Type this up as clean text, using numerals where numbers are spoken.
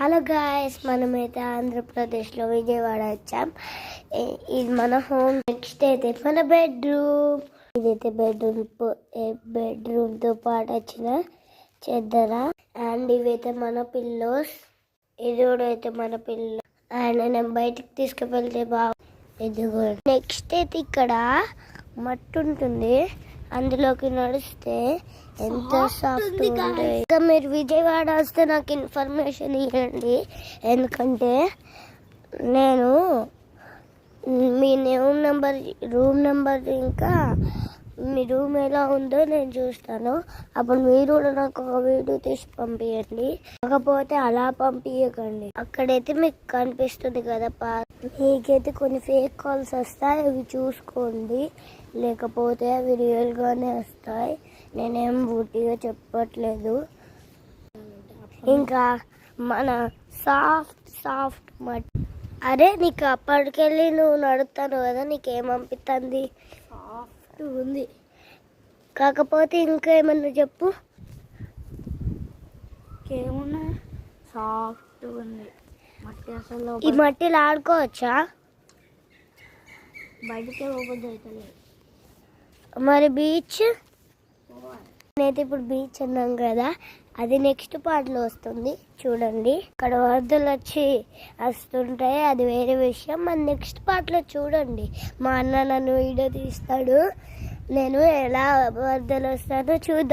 Hello guys, మనమైతే ఆంధ్రప్రదేశ్లో విజయవాడ వచ్చాం. ఇది మన హోమ్. నెక్స్ట్ అయితే మన బెడ్రూమ్. ఇదైతే బెడ్రూమ్తో పాటు వచ్చిన చెద్దర. అండ్ ఇవైతే మన పిల్లోస్. ఇది కూడా అయితే మన పిల్లో. అండ్ నేను బయటికి తీసుకువెళ్తే బాగా ఎదుగు. నెక్స్ట్ అయితే ఇక్కడ మట్టి ఉంటుంది, అందులోకి నడిస్తే ఎంత సాఫ్ట్ ఉంటుంది. ఇంకా మీరు విజయవాడ వస్తే నాకు ఇన్ఫర్మేషన్ ఇవ్వండి, ఎందుకంటే నేను మీ రూమ్ నెంబర్ ఇంకా మీ రూమ్ ఎలా ఉందో నేను చూస్తాను. అప్పుడు మీరు కూడా నాకు ఒక వీడియో తీసి పంపించండి. కాకపోతే అలా పంపించకండి. అక్కడైతే మీకు కనిపిస్తుంది కదా, మీకైతే కొన్ని ఫేక్ కాల్స్ వస్తాయి, అవి చూసుకోండి. లేకపోతే అవి రియల్గానే వస్తాయి. నేనేం బూటిగా చెప్పట్లేదు. ఇంకా మన సాఫ్ట్ మట్టి. అరే నీకు అప్పటికెళ్ళి నువ్వు నడుస్తాను కదా, నీకేమనిపిస్తుంది? సాఫ్ట్ ఉంది. కాకపోతే ఇంకా ఏమన్నా చెప్పు. ఏమన్నా సాఫ్ట్ ఉంది మట్టి. అసలు ఈ మట్టిలో ఆడుకోవచ్చా? బయటకే పోవద్దు అవుతలేదు. మరి బీచ్? నేనైతే ఇప్పుడు బీచ్ అన్నాం కదా, అది నెక్స్ట్ పార్ట్లో వస్తుంది చూడండి. ఇక్కడ వరదలు వస్తుంటాయి, అది వేరే విషయం. మన నెక్స్ట్ పార్ట్లో చూడండి. మా అన్న నన్ను వీడియో తీస్తాడు, నేను ఎలా వరదలు వస్తానో చూద్దాం.